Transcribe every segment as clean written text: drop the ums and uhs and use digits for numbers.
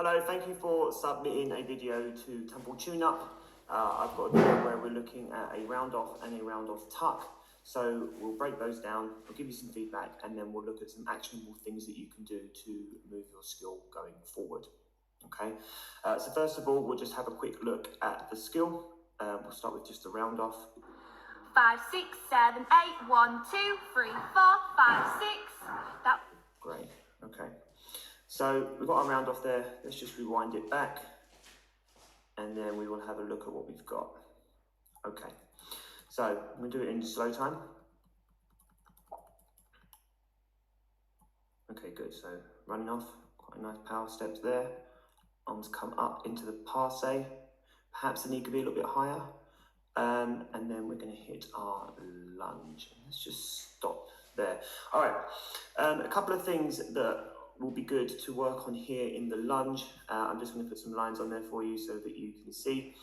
Hello, thank you for submitting a video to Temple Tune Up. I've got a video where we're looking at a round off and a round off tuck. So we'll break those down, I'll give you some feedback, and then we'll look at some actionable things that you can do to move your skill going forward. Okay, so first of all, we'll just have a quick look at the skill. We'll start with just a round off. 5, 6, 7, 8, 1, 2, 3, 4, 5, 6. That. Great, okay. So we've got our round off there. Let's just rewind it back, and then we will have a look at what we've got. Okay, so I'm going to do it in slow time. Okay, good. So running off, quite a nice power steps there. Arms come up into the passe. Perhaps the knee could be a little bit higher. And then we're going to hit our lunge. Let's just stop there. All right, a couple of things that will be good to work on here in the lunge. I'm just going to put some lines on there for you so that you can see.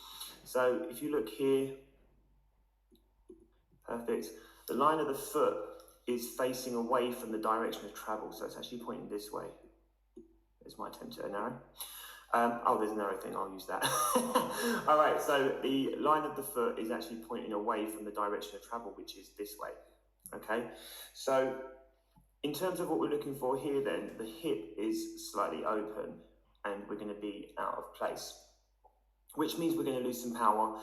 So if you look here, perfect. The line of the foot is facing away from the direction of travel, so it's actually pointing this way. There's my attempt at an arrow. Oh, there's an arrow thing, I'll use that. All right, so the line of the foot is actually pointing away from the direction of travel, which is this way. Okay, so in terms of what we're looking for here then, the hip is slightly open and we're going to be out of place, which means we're going to lose some power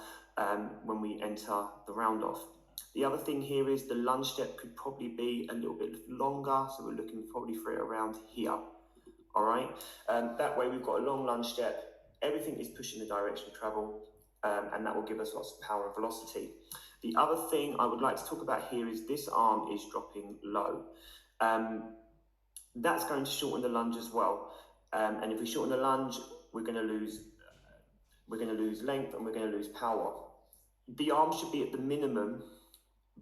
when we enter the round off. The other thing here is the lunge step could probably be a little bit longer, so we're looking probably for it around here. All right, that way we've got a long lunge step, everything is pushing the direction of travel, and that will give us lots of power and velocity. The other thing I would like to talk about here is this arm is dropping low. That's going to shorten the lunge as well, and if we shorten the lunge, we're going to lose length and we're going to lose power. The arm should be at the minimum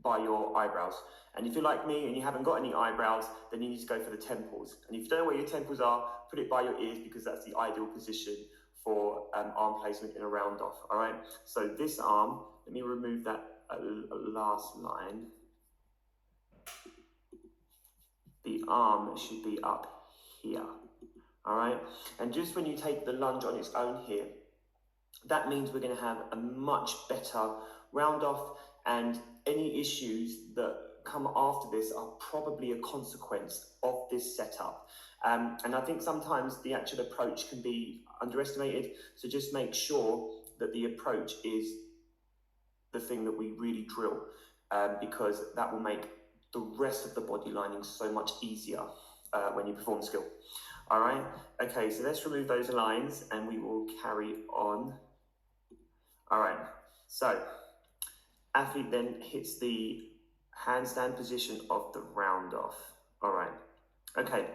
by your eyebrows, and if you're like me and you haven't got any eyebrows, then you need to go for the temples. And if you don't know where your temples are, put it by your ears, because that's the ideal position for arm placement in a round off. All right, so this arm, let me remove that last line. The arm should be up here. All right, and just when you take the lunge on its own here, that means we're going to have a much better round off, and any issues that come after this are probably a consequence of this setup. And I think sometimes the actual approach can be underestimated, so just make sure that the approach is the thing that we really drill, because that will make the rest of the body lining so much easier when you perform the skill. All right, okay, so let's remove those lines and we will carry on. All right, so athlete then hits the handstand position of the round off. All right, okay,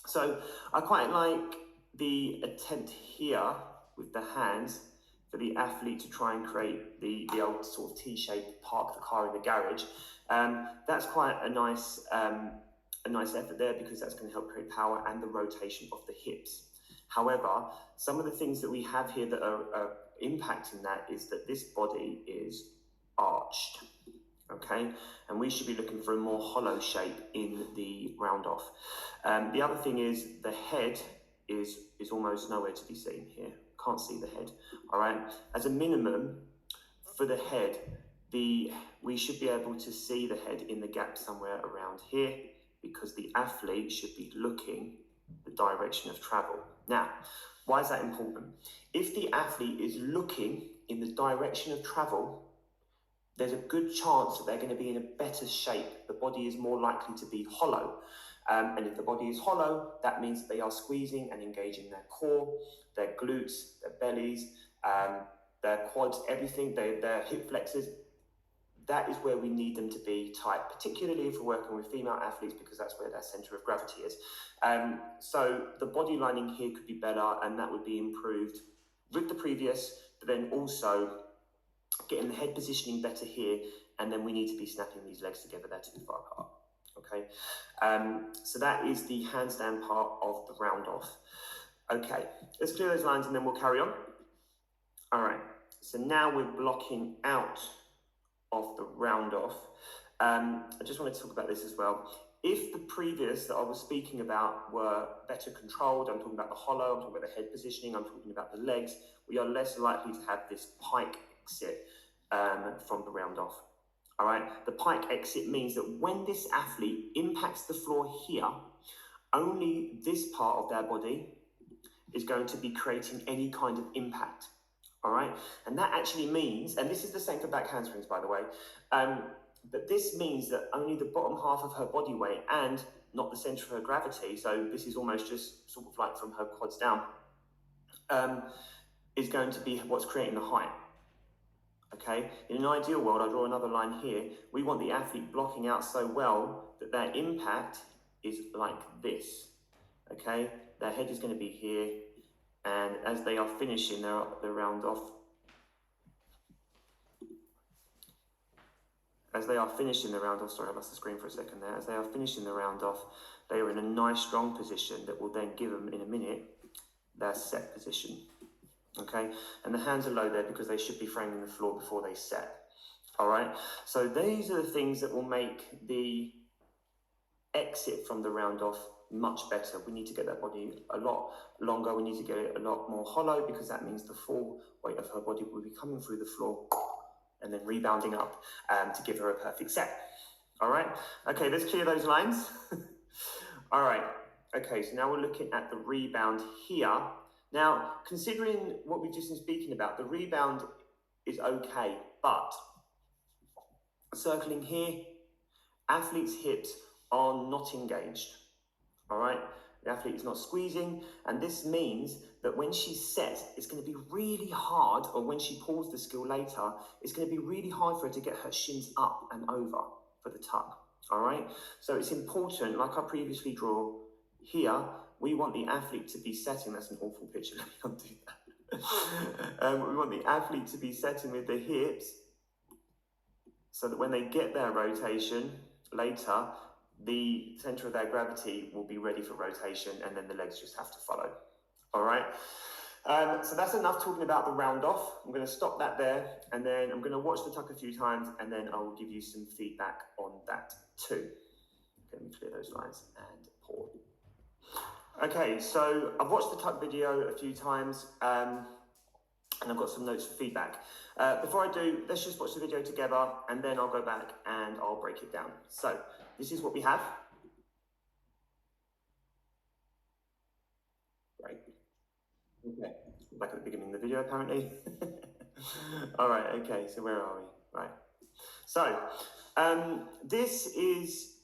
so I quite like the attempt here with the hands for the athlete to try and create the old sort of T-shape, park the car in the garage. That's quite a nice effort there, because that's going to help create power and the rotation of the hips. However, some of the things that we have here that are impacting that is that this body is arched, okay? And we should be looking for a more hollow shape in the round off. The other thing is the head is almost nowhere to be seen here. Can't see the head, all right? As a minimum, for the head, we should be able to see the head in the gap somewhere around here, because the athlete should be looking the direction of travel. Now, why is that important? If the athlete is looking in the direction of travel, there's a good chance that they're going to be in a better shape. The body is more likely to be hollow. And if the body is hollow, that means that they are squeezing and engaging their core, their glutes, their bellies, their quads, everything, their hip flexors. That is where we need them to be tight, particularly if we're working with female athletes, because that's where their center of gravity is. So the body lining here could be better, and that would be improved with the previous, but then also getting the head positioning better here, and then we need to be snapping these legs together, they're too far apart. Okay, so that is the handstand part of the round off. Okay, let's clear those lines and then we'll carry on. All right, so now we're blocking out of the round off. I just wanted to talk about this as well. if the previous that I was speaking about were better controlled, I'm talking about the hollow, I'm talking about the head positioning, I'm talking about the legs, we are less likely to have this pike exit from the round off. All right, the pike exit means that when this athlete impacts the floor here, only this part of their body is going to be creating any kind of impact. All right, and that actually means, and this is the same for back handsprings, by the way, but this means that only the bottom half of her body weight and not the center of her gravity, so this is almost just sort of like from her quads down, is going to be what's creating the height. Okay, in an ideal world, I draw another line here. We want the athlete blocking out so well that their impact is like this. Okay, their head is going to be here, and as they are finishing their round off, sorry, I lost the screen for a second there. As they are finishing the round off, they are in a nice strong position that will then give them in a minute their set position. Okay, and the hands are low there because they should be framing the floor before they set. All right, so these are the things that will make the exit from the round off much better. We need to get that body a lot longer. We need to get it a lot more hollow because that means the full weight of her body will be coming through the floor and then rebounding up to give her a perfect set. All right, okay, let's clear those lines. All right, okay, so now we're looking at the rebound here. Now, considering what we've just been speaking about, the rebound is okay, but circling here, athlete's hips are not engaged, all right? The athlete is not squeezing, and this means that when she sets, it's going to be really hard, or when she pulls the skill later, it's going to be really hard for her to get her shins up and over for the tuck, all right? So it's important, like I previously draw here, we want the athlete to be setting, that's an awful picture, let me undo that. We want the athlete to be setting with the hips so that when they get their rotation later, the center of their gravity will be ready for rotation and then the legs just have to follow. All right, so that's enough talking about the round off. I'm going to stop that there and then I'm going to watch the tuck a few times and then I will give you some feedback on that too. Let me clear those lines and pause. Okay, so I've watched the tuck video a few times and I've got some notes for feedback. Before I do, let's just watch the video together and then I'll go back and I'll break it down. So this is what we have. Right. Okay, back at the beginning of the video apparently. All right, okay, so where are we? Right. So this is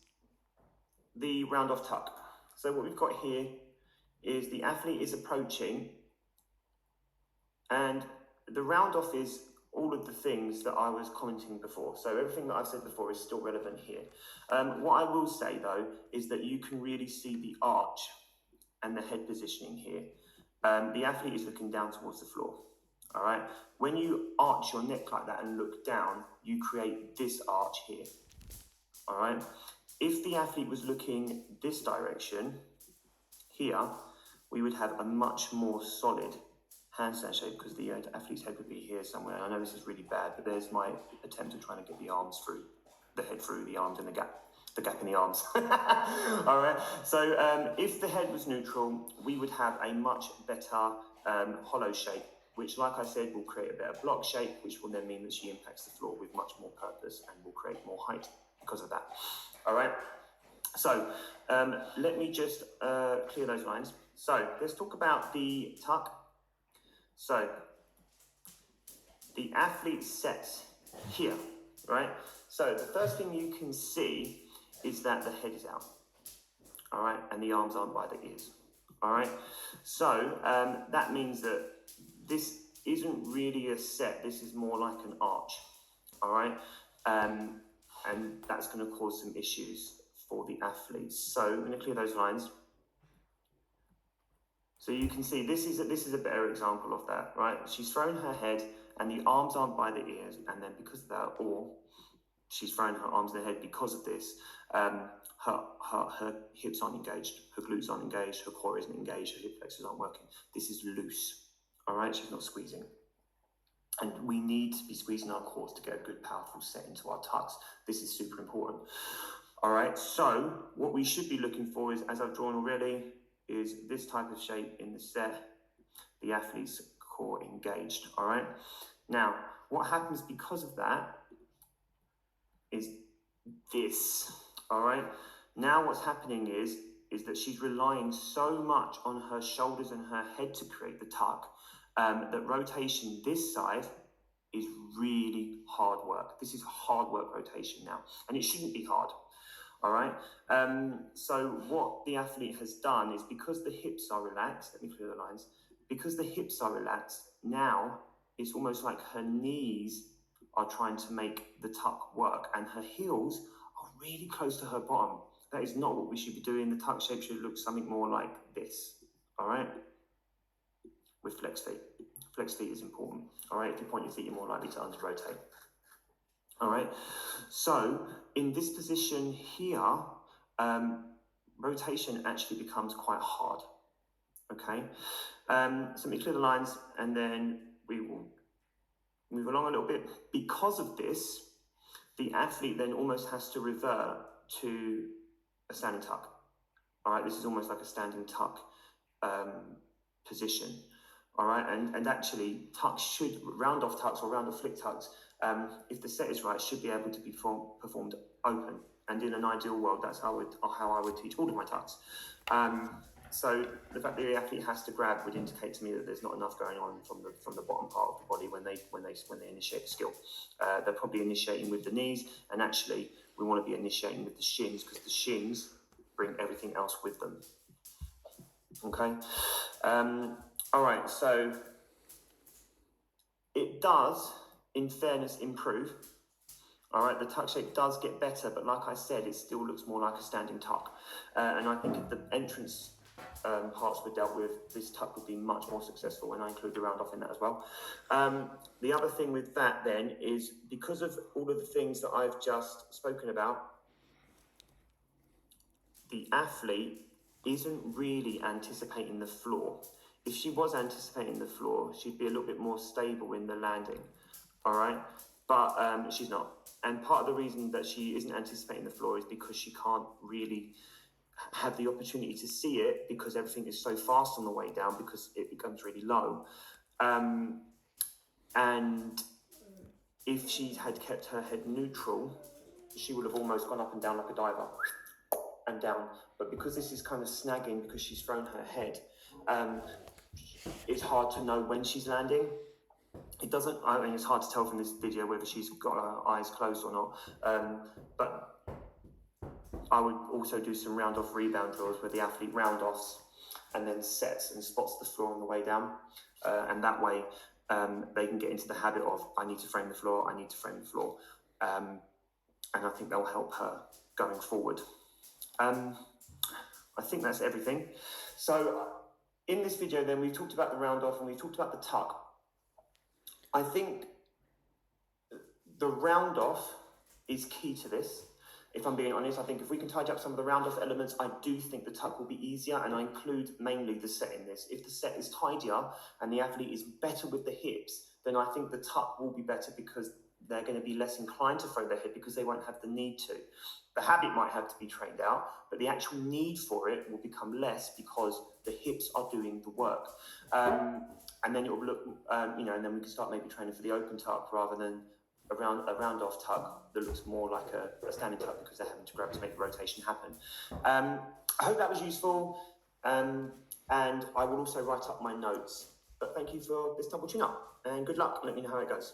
the round off tuck. So what we've got here is the athlete is approaching and the round off is all of the things that I was commenting before. So everything that I've said before is still relevant here. What I will say though, is that you can really see the arch and the head positioning here. The athlete is looking down towards the floor, all right? When you arch your neck like that and look down, you create this arch here, all right? If the athlete was looking this direction, here, we would have a much more solid handstand shape because the athlete's head would be here somewhere. I know this is really bad, but there's my attempt at trying to get the arms through, the head through the arms and the gap in the arms. All right, so if the head was neutral, we would have a much better hollow shape, which like I said, will create a better block shape, which will then mean that she impacts the floor with much more purpose and will create more height because of that. All right, so let me just clear those lines. So let's talk about the tuck. So the athlete sets here, right? So the first thing you can see is that the head is out, all right? And the arms aren't by the ears, all right? So that means that this isn't really a set, this is more like an arch, all right? And that's gonna cause some issues for the athletes. So I'm gonna clear those lines. So you can see this is a better example of that, right? She's thrown her head and the arms aren't by the ears, and then because of that, or she's thrown her arms and her head because of this, her hips aren't engaged, her glutes aren't engaged, her core isn't engaged, her hip flexors aren't working. This is loose, all right? She's not squeezing. And we need to be squeezing our cores to get a good, powerful set into our tucks. This is super important. All right, so what we should be looking for is, as I've drawn already, is this type of shape in the set, the athlete's core engaged. All right, now what happens because of that is this. All right, now what's happening is that she's relying so much on her shoulders and her head to create the tuck that rotation this side is really hard work. This is hard work rotation now, and it shouldn't be hard. All right. So what the athlete has done is, because the hips are relaxed, let me clear the lines. Because the hips are relaxed, now it's almost like her knees are trying to make the tuck work, and her heels are really close to her bottom. That is not what we should be doing. The tuck shape should look something more like this. All right. With flex feet. Flex feet is important. All right. If you point your feet, you're more likely to under rotate. All right, so in this position here, rotation actually becomes quite hard, okay? So let me clear the lines and then we will move along a little bit. Because of this, the athlete then almost has to revert to a standing tuck. All right, this is almost like a standing tuck position. All right, and actually tucks should, round off tucks or round off flick tucks, if the set is right, should be able to be performed open. And in an ideal world, that's how I would teach all of my tucks. So the fact that the athlete has to grab would indicate to me that there's not enough going on from the bottom part of the body when they initiate the skill. They're probably initiating with the knees, and actually we want to be initiating with the shins, because the shins bring everything else with them. Okay. All right. So it does, in fairness, improve. All right, the tuck shape does get better, but like I said, it still looks more like a standing tuck. And I think if the entrance parts were dealt with, this tuck would be much more successful, and I include the round off in that as well. The other thing with that then is, because of all of the things that I've just spoken about, the athlete isn't really anticipating the floor. If she was anticipating the floor, she'd be a little bit more stable in the landing, all right? But she's not. And part of the reason that she isn't anticipating the floor is because she can't really have the opportunity to see it, because everything is so fast on the way down, because it becomes really low. And if she had kept her head neutral, she would have almost gone up and down like a diver, and down. But because this is kind of snagging, because she's thrown her head, it's hard to know when she's landing. It doesn't, I mean, it's hard to tell from this video whether she's got her eyes closed or not. But I would also do some round off rebound drills where the athlete round offs and then sets and spots the floor on the way down. And that way they can get into the habit of, I need to frame the floor, I need to frame the floor. And I think they'll help her going forward. I think that's everything. So in this video then, we've talked about the round off and we've talked about the tuck. I think the round off is key to this. If I'm being honest, I think if we can tidy up some of the round off elements, I do think the tuck will be easier, and I include mainly the set in this. If the set is tidier and the athlete is better with the hips, then I think the tuck will be better, because they're going to be less inclined to throw their hip because they won't have the need to. The habit might have to be trained out, but the actual need for it will become less because the hips are doing the work. And then it will look, and then we can start maybe training for the open tuck rather than a round off tuck that looks more like a standing tuck, because they're having to grab to make the rotation happen. I hope that was useful, and I will also write up my notes. But thank you for this double tune up, and good luck. Let me know how it goes.